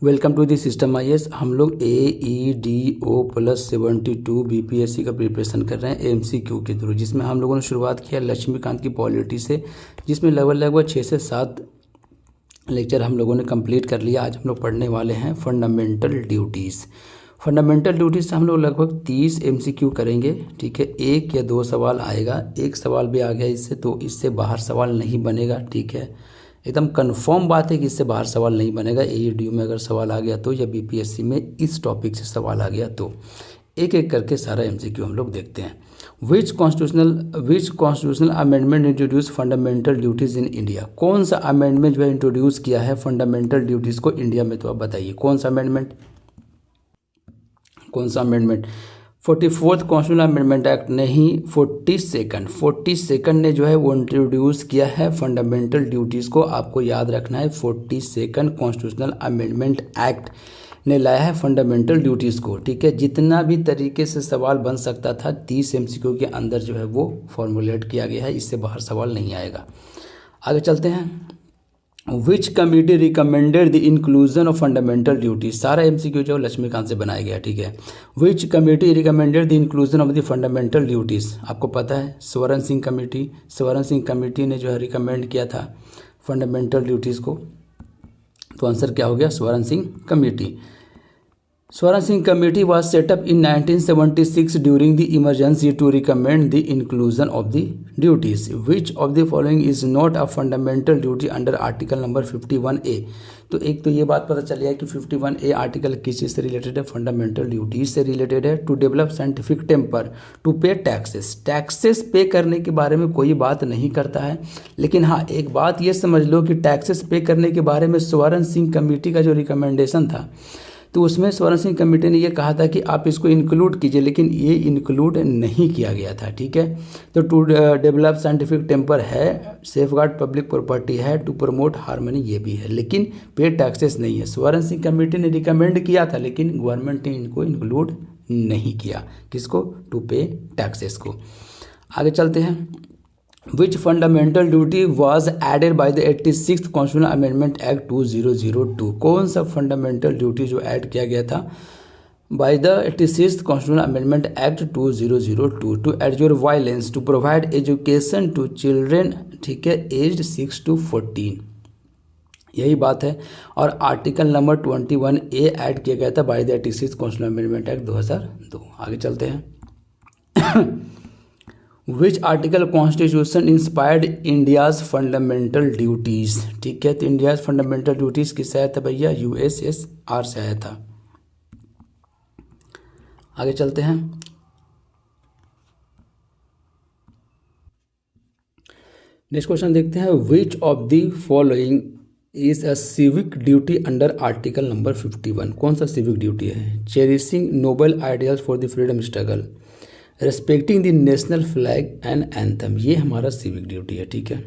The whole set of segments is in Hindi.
Welcome to the system IAS. हम लोग AEDO+72 बीपीएससी का प्रिपरेशन कर रहे हैं एमसीक्यू के थ्रू, जिसमें हम लोगों ने शुरुआत किया लक्ष्मीकांत की पॉलिटी से, जिसमें लगभग 6 से 7 लेक्चर हम लोगों ने कंप्लीट कर लिया। आज हम लोग पढ़ने वाले हैं फंडामेंटल ड्यूटीज़। फंडामेंटल ड्यूटीज़ से हम लोग लगभग 30 एमसीक्यू करेंगे। ठीक है, 1 या 2 सवाल आएगा। एक सवाल भी आ गया इससे, तो इससे बाहर सवाल नहीं बनेगा। ठीक है, एकदम कंफर्म बात है कि इससे बाहर सवाल नहीं बनेगा। एईडीयू में अगर सवाल आ गया तो, या बीपीएससी में इस टॉपिक से सवाल आ गया तो, एक एक करके सारा एमसीक्यू हम लोग देखते हैं। Which constitutional amendment introduce fundamental duties in India? कौन सा अमेंडमेंट जो है इंट्रोड्यूस किया है फंडामेंटल ड्यूटीज़ को इंडिया में? तो आप बताइए कौन सा अमेंडमेंट, कौन सा amendment? 44th constitutional amendment act नहीं, 42nd ने जो है वो इंट्रोड्यूस किया है फंडामेंटल ड्यूटीज़ को। आपको याद रखना है 42nd कॉन्स्टिट्यूशनल अमेंडमेंट एक्ट ने लाया है फंडामेंटल ड्यूटीज़ को। ठीक है, जितना भी तरीके से सवाल बन सकता था 30 एमसीक्यू के अंदर जो है वो फॉर्मुलेट किया गया है। इससे बाहर सवाल नहीं आएगा। आगे चलते हैं। विच committee recommended the inclusion of fundamental duties? सारा एमसीक्यू जो लक्ष्मीकांत से बनाया गया। ठीक है, विच committee recommended the inclusion of the fundamental duties? आपको पता है स्वर्ण सिंह कमेटी। स्वर्ण सिंह कमेटी ने जो है रिकमेंड किया था फंडामेंटल ड्यूटीज़ को। तो आंसर क्या हो गया? स्वर्ण सिंह कमेटी। स्वर्ण Singh committee was set up in 1976 during the emergency to recommend the inclusion of the duties. Which of the following is not a fundamental duty under article number 51A? तो एक तो ये बात पता चली है कि 51A आर्टिकल किस चीज़ से रिलेटेड है? फंडामेंटल ड्यूटीज से रिलेटेड है। To develop scientific temper, to pay taxes. Taxes pay करने के बारे में कोई बात नहीं करता है, लेकिन हाँ एक बात ये समझ लो कि टैक्सेस पे करने के बारे में स्वर्ण सिंह कमेटी का जो रिकमेंडेशन था, तो उसमें स्वर्ण सिंह कमेटी ने ये कहा था कि आप इसको इंक्लूड कीजिए, लेकिन ये इंक्लूड नहीं किया गया था। ठीक है, तो टू डेवलप साइंटिफिक टेम्पर है, सेफगार्ड पब्लिक प्रॉपर्टी है, टू प्रमोट हार्मनी ये भी है, लेकिन पे टैक्सेस नहीं है। स्वर्ण सिंह कमेटी ने रिकमेंड किया था, लेकिन गवर्नमेंट ने इनको इंक्लूड नहीं किया। किसको? टू पे टैक्सेस को। आगे चलते हैं। Which fundamental duty was added by the 86th Constitutional Amendment Act 2002? कौन सा फंडामेंटल ड्यूटी जो ऐड किया गया था by the 86th Constitutional Amendment Act 2002? To abjure violence, to provide education to children, ठीक है, एज्ड 6 to 14, यही बात है। और आर्टिकल नंबर 21A ऐड किया गया था by the 86th Constitutional Amendment Act 2002। आगे चलते हैं। Which article constitution inspired India's fundamental duties? ठीक है, तो इंडियाज़ फंडामेंटल ड्यूटीज़ किससे आया था भैया? USSR से आया था। आगे चलते हैं। नेक्स्ट क्वेश्चन देखते हैं। Which of the following is a civic duty under article number 51? कौन सा सिविक ड्यूटी है? Cherishing noble ideas for the freedom struggle, respecting the national flag and anthem, ये हमारा सिविक ड्यूटी है। ठीक है,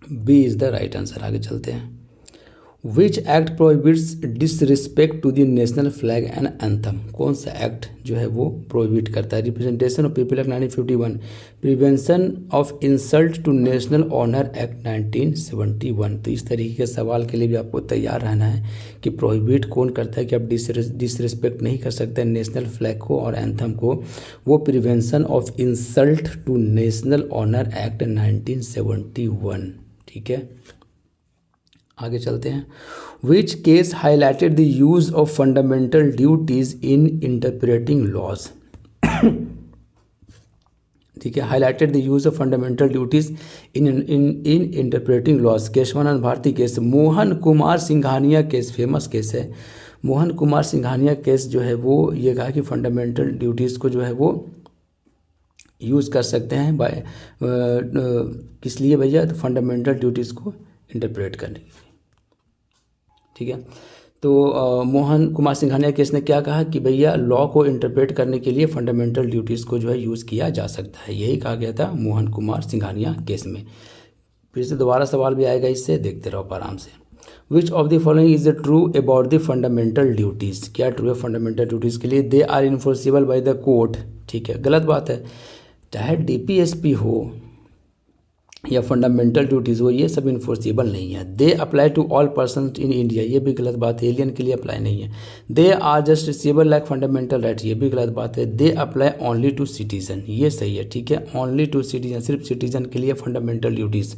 B is the right answer. आगे चलते हैं। Which act prohibits disrespect to the national flag and anthem? कौन सा एक्ट जो है वो प्रोहिबिट करता है? Representation of people act 1951, prevention of insult to national honour act 1971। तो इस तरीके के सवाल के लिए भी आपको तैयार रहना है कि प्रोहिबिट कौन करता है कि आप डिसरिस्पेक्ट नहीं कर सकते नेशनल फ्लैग को और एंथम को। वो prevention of insult to national honour act 1971। ठीक है, आगे चलते हैं। Which case highlighted the use of fundamental duties in interpreting laws? ठीक है, highlighted the use of fundamental duties in interpreting laws. Kesavananda Bharati case, Mohan Kumar Singhania case, famous case है। मोहन कुमार सिंघानिया केस जो है वो ये कहा कि फंडामेंटल ड्यूटीज़ को जो है वो यूज़ कर सकते हैं बाय किस लिए भैया? तो फंडामेंटल ड्यूटीज़ को इंटरप्रेट करने के लिए। ठीक है, तो मोहन कुमार सिंघानिया केस ने क्या कहा कि भैया लॉ को इंटरप्रेट करने के लिए फंडामेंटल ड्यूटीज़ को जो है यूज़ किया जा सकता है, यही कहा गया था मोहन कुमार सिंघानिया केस में। फिर से दोबारा सवाल भी आएगा, इससे देखते रहो आराम से। Which of the following is true about the fundamental duties? क्या ट्रू है फंडामेंटल ड्यूटीज़ के लिए? They are enforceable by the court. ठीक है, गलत बात है। चाहे DPSP हो या फंडामेंटल ड्यूटीज़ वो ये सब इन्फोर्सेबल नहीं है। They apply to all person in India, ये भी गलत बात है, एलियन के लिए अप्लाई नहीं है। They are just receivable like fundamental right, ये भी गलत बात है। They apply only to citizen, ये सही है, ठीक है, ओनली टू सिटीजन, सिर्फ सिटीजन के लिए fundamental duties.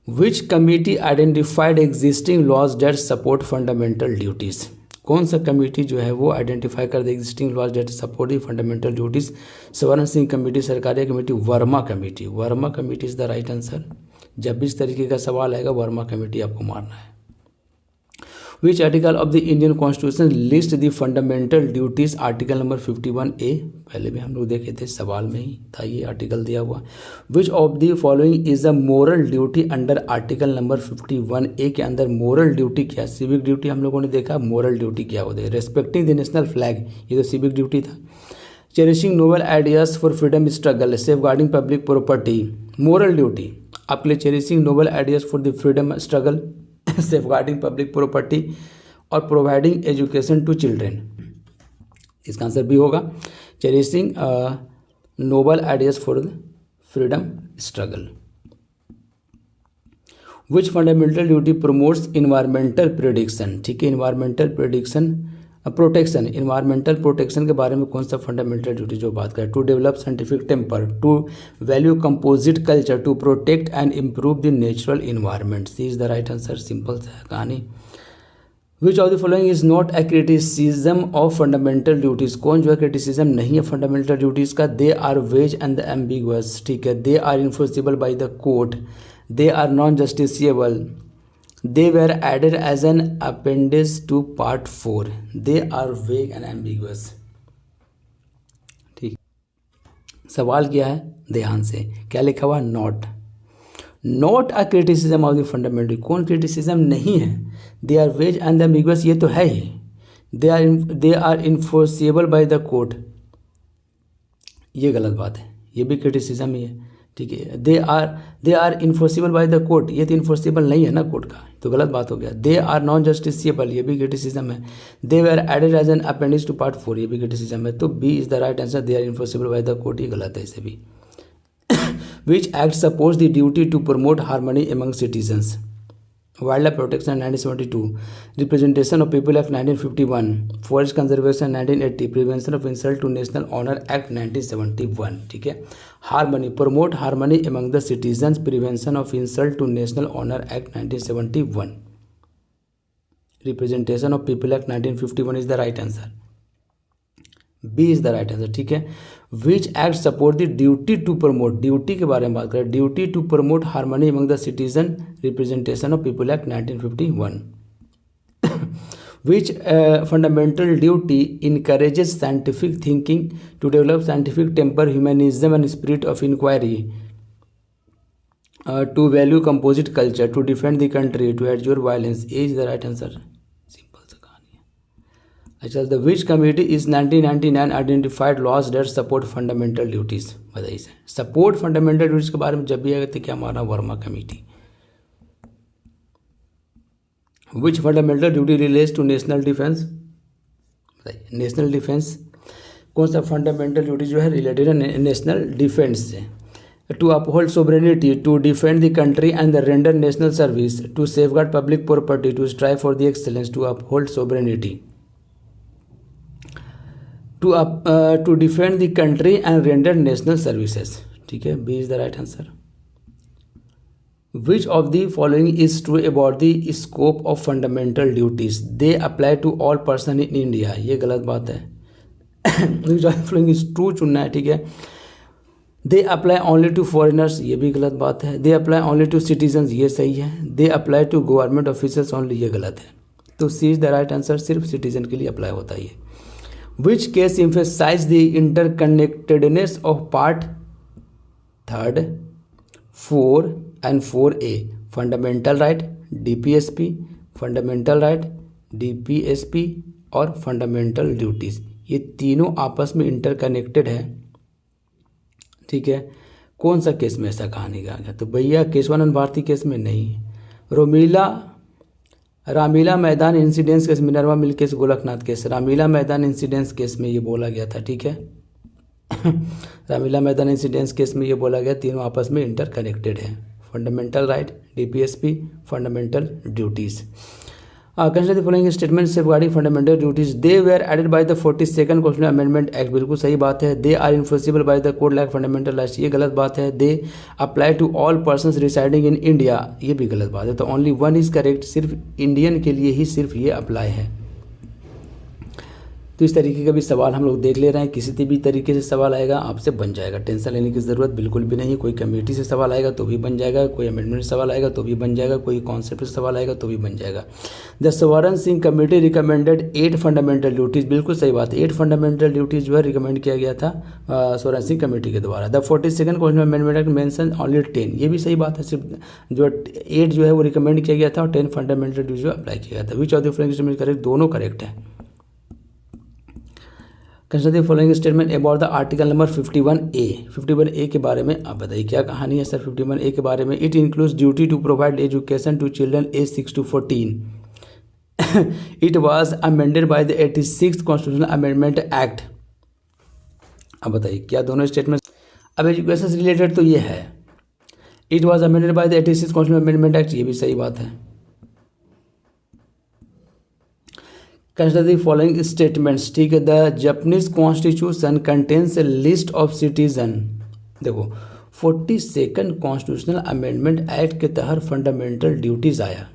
Which committee identified existing laws that support fundamental duties, कौन सा कमेटी जो है वो आइडेंटिफाई कर दे existing laws that support the fundamental duties? Swaran Singh committee, Sarkaria committee, Verma committee. Verma committee is the right answer. जब भी इस तरीके का सवाल आएगा वर्मा कमेटी आपको मारना है। Which article of the Indian constitution list the fundamental duties? Article number 51A, पहले भी हम लोग देखे थे, सवाल में ही था ये आर्टिकल दिया हुआ। विच of the following is a moral duty under article number 51A के अंदर मोरल ड्यूटी क्या? सिविक ड्यूटी हम लोगों ने देखा, मोरल ड्यूटी क्या होती है? रेस्पेक्टिंग द नेशनल फ्लैग, ये तो सिविक ड्यूटी था। Cherishing noble ideas for freedom struggle, safeguarding public property, moral duty आपके लिए cherishing noble ideas for the freedom struggle, safeguarding public property और प्रोवाइडिंग एजुकेशन टू चिल्ड्रेन। इसका आंसर भी होगा cherishing noble ideas for the freedom struggle. Which fundamental duty promotes environmental protection? ठीक है, इन्वायरमेंटल प्रोटेक्शन, इन्वायरमेंटल प्रोटेक्शन के बारे में कौन सा फंडामेंटल ड्यूटी जो बात करें? To develop scientific temper, to value composite culture, to protect and improve the natural environment. C is the right answer, simple सा है कहानी। Which of the following is not a criticism of fundamental duties? कौन जो है क्रिटिसिज्म नहीं है फंडामेंटल ड्यूटीज का? They are vague and ambiguous, ठीक है, they are enforceable by the court, they are non justiciable, they were added as an appendix to part 4, they are vague and ambiguous। ठीक, सवाल क्या है ध्यान से, क्या लिखा हुआ? Not a criticism of the fundamental, कौन क्रिटिसिज्म नहीं है? They are vague and ambiguous, ये तो है ही। They are enforceable by the court, ये गलत बात है, ये भी क्रिटिसिज्म ही है, ठीक है। They are enforceable by the court, ये तो इन्फोर्सिबल नहीं है ना कोर्ट का, तो गलत बात हो गया। दे आर नॉन जस्टिसिएबल, ये भी क्रिटिसिज्म है। They were added as an appendix to part 4, ये भी क्रिटिसिज्म है। तो b is the right answer, they are enforceable by the court, ये गलत है इसे भी। Which act supports the duty to promote harmony among citizens? Wild life protection 1972, representation of people act 1951, forest conservation 1980, prevention of insult to national honour act 1971, ठीक है। Harmony, promote harmony among the citizens, prevention of insult to national honour act 1971, representation of people act 1951 is the right answer, B is the right answer, ठीक है। Which act support the duty to promote, duty के बारे में बात करें, duty to promote harmony among the citizen, representation of people act 1951। Which fundamental duty encourages scientific thinking to develop scientific temper, humanism and spirit of inquiry, to value composite culture, to defend the country, to abjure violence, a is the right answer. अच्छा, the which committee is 1999 identified laws that support fundamental duties? बताइए सर, सपोर्ट फंडामेंटल ड्यूटीज के बारे में जब भी आए तो क्या माना? Verma committee. Which fundamental duty relates to national defence? बताइए, नेशनल डिफेंस कौन सा फंडामेंटल ड्यूटी जो है रिलेटेड है नेशनल डिफेंस से? To uphold sovereignty, to defend the country and the render national service, to safeguard public property, to strive for the excellence, to uphold sovereignty, to defend the country and render national services, ठीक है, B is the right answer. Which of the following is true about the scope of fundamental duties? They apply to all person in India, ये गलत बात है। Which of the following is true चुनना है, ठीक है। They apply only to foreigners, ये भी गलत बात है। They apply only to citizens, ये सही है। They apply to government officers only, ये गलत है। तो सी इज द राइट आंसर, सिर्फ सिटीजन के लिए अप्लाई होता है ये। Which case emphasize the interconnectedness of part 3, 4 and 4A? Fundamental right, DPSP, fundamental right, DPSP और fundamental duties, ये तीनों आपस में इंटरकनेक्टेड है, ठीक है। कौन सा केस में ऐसा कहानी आ गया? तो भैया केशवानंद भारती केस में नहीं, Ramlila Maidan incidence case, Minerva mill case, Golaknath case, Ramlila Maidan incidence case में ये बोला गया था, ठीक है। रामलीला मैदान इंसिडेंस केस में ये बोला गया तीनों आपस में इंटरकनेक्टेड है। Fundamental right, DPSP, fundamental duties. Consider the following statement safeguarding fundamental duties. They were added by the 42nd constitutional amendment act, बिल्कुल सही बात है। They are enforceable by the court like fundamental rights, ये गलत बात है। They apply to all persons residing in India, ये भी गलत बात है। तो ओनली वन इज करेक्ट, सिर्फ इंडियन के लिए ही सिर्फ ये अप्लाई है। तो इस तरीके का भी सवाल हम लोग देख ले रहे हैं। किसी भी तरीके से सवाल आएगा आपसे बन जाएगा, टेंशन लेने की ज़रूरत बिल्कुल भी नहीं। कोई कमेटी से सवाल आएगा तो भी बन जाएगा, कोई अमेंडमेंट से सवाल आएगा तो भी बन जाएगा, कोई कॉन्सेप्ट से सवाल आएगा तो भी बन जाएगा। The Swaran Singh committee recommended 8 fundamental duties, बिल्कुल सही बात है। 8 फंडामेंटल ड्यूटीज़ जो है रिकमेंड किया गया था स्वर्ण सिंह कमेटी के द्वारा। The 42nd constitutional amendment act mention only 10, ये भी सही बात है। सिर्फ जो 8 जो है वो रिकमेंड किया गया था और 10 फंडामेंटल ड्यूटीज जो अप्लाई किया गया था। विच of the following statement correct, दोनों करेक्ट है। Consider the following statement about the article number 51A। 51A के बारे में आप बताइए क्या कहानी है सर 51A के बारे में। It includes duty to provide education to children age 6 to 14। It was amended by the 86th constitutional amendment act. अब बताइए क्या दोनों स्टेटमेंट। अब एजुकेशन से रिलेटेड तो ये है, it was amended by the 86th constitutional amendment act, ये भी सही बात है। कंसिडर द फॉलोइंग स्टेटमेंट्स, ठीक है। The Japanese constitution contains a list of citizen. देखो 42nd कॉन्स्टिट्यूशनल अमेंडमेंट एक्ट के तहत फंडामेंटल ड्यूटीज़ आया,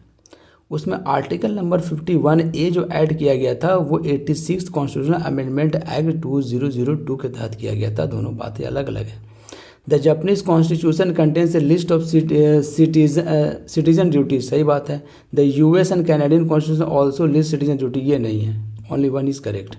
उसमें आर्टिकल नंबर 51A जो ऐड किया गया था वो 86th कॉन्स्टिट्यूशनल अमेंडमेंट एक्ट 2002 के तहत किया गया था। दोनों बातें अलग अलग है। The Japanese constitution contains a list of citizen duties, सही बात है। The US and Canadian constitution also list citizen duty, ये नहीं है, only one is correct.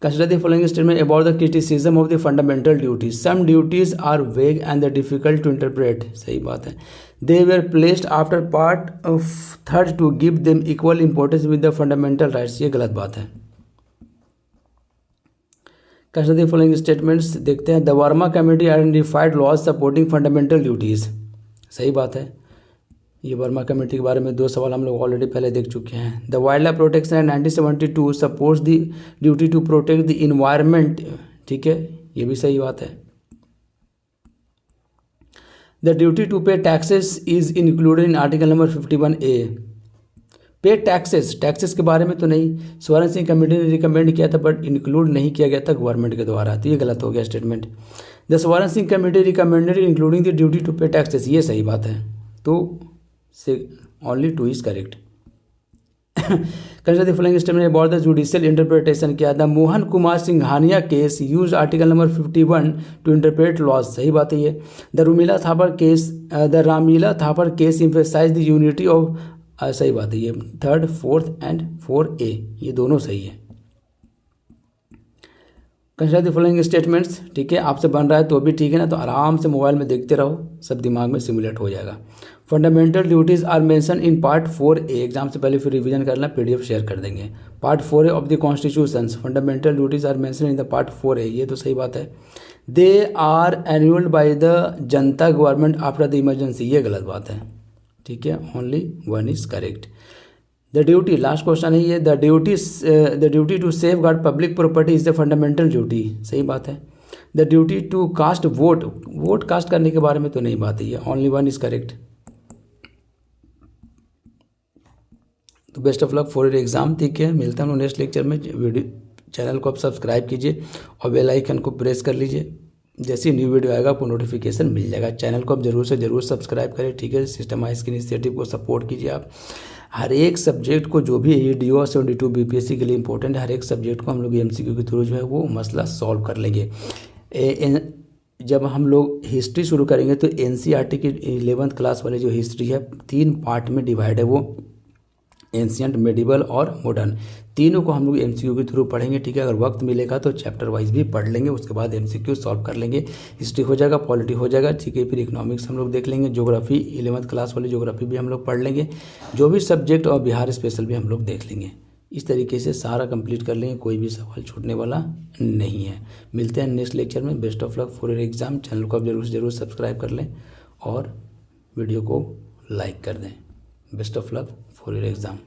Consider the following statement about the criticism of the fundamental duties. Some duties are vague and the difficult to interpret, सही बात है। They were placed after part of 3rd to give them equal importance with the fundamental rights, ये गलत बात है। कंसिडर द फॉलोइंग स्टेटमेंट्स देखते हैं। The Verma committee identified laws supporting fundamental duties, सही बात है। ये वर्मा कमेटी के बारे में 2 सवाल हम लोग ऑलरेडी पहले देख चुके हैं। The wild life protection act 1972 supports the duty to protect the environment, ठीक है, ये भी सही बात है। The duty to pay taxes is included in article number 51A। Pay taxes के बारे में तो नहीं, स्वर्ण सिंह कमेटी ने रिकमेंड किया था बट इंक्लूड नहीं किया गया था गवर्नमेंट के द्वारा, तो ये गलत हो गया statement. The Swaran Singh committee recommended including the duty to pay taxes, ये सही बात है। तो only 2 is correct. Consider the following statement about the judicial interpretation, क्या the Mohan Kumar Singhania case use article number 51 to interpret laws, सही बात है ये। The Ramlila Thapar case emphasize the unity of, सही बात है ये। 3rd, 4th एंड 4A ये दोनों सही है। कंसिडर द फॉलोइंग स्टेटमेंट्स, ठीक है, आपसे बन रहा है तो भी ठीक है ना, तो आराम से मोबाइल में देखते रहो, सब दिमाग में सिमुलेट हो जाएगा। Fundamental duties are mention in part 4A, exam से पहले फिर रिवीजन करना, PDF शेयर कर देंगे। Part 4A of the constitution, fundamental duties are mention in the part 4A, ये तो सही बात है। They are annulled by the Janata government after the emergency, ये गलत बात है, ठीक है, only 1 is correct. The duty, last question है ये। The duty to safe guard public property is the fundamental duty, सही बात है। The duty to cast vote cast करने के बारे में तो नहीं बात है ये, ओनली 1 इज करेक्ट। तो best of luck for your exam, ठीक है, मिलता हूँ नेक्स्ट लेक्चर में। वीडियो चैनल को आप सब्सक्राइब कीजिए और बेल आइकन को प्रेस कर लीजिए, जैसे न्यू वीडियो आएगा आपको नोटिफिकेशन मिल जाएगा। चैनल को आप जरूर से जरूर सब्सक्राइब करें, ठीक है। सिस्टमाइज की इनिशिएटिव को सपोर्ट कीजिए आप। हर एक सब्जेक्ट को जो भी EDO 72 BPSC के लिए इंपॉर्टेंट है, हर एक सब्जेक्ट को हम लोग MCQ के थ्रू जो है वो मसला सॉल्व कर लेंगे। जब हम लोग हिस्ट्री शुरू करेंगे तो NCERT की 11th क्लास वाली जो हिस्ट्री है 3 पार्ट में डिवाइड है, वो एंशियंट, मेडिवल और मॉडर्न, तीनों को हम लोग MCQ के थ्रू पढ़ेंगे, ठीक है। अगर वक्त मिलेगा तो चैप्टर वाइज भी पढ़ लेंगे, उसके बाद MCQ सॉल्व कर लेंगे। हिस्ट्री हो जाएगा, पॉलिटी हो जाएगा, ठीक है। फिर इकोनॉमिक्स हम लोग देख लेंगे, ज्योग्राफी 11th क्लास वाली ज्योग्राफी भी हम लोग पढ़ लेंगे, जो भी सब्जेक्ट, और बिहार स्पेशल भी हम लोग देख लेंगे। इस तरीके से सारा कंप्लीट कर लेंगे, कोई भी सवाल छूटने वाला नहीं है। मिलते हैं नेक्स्ट लेक्चर में। Best of luck for your exam. Channel को आप जरूर से जरूर सब्सक्राइब कर लें और वीडियो को लाइक कर दें। Best of luck for your exam.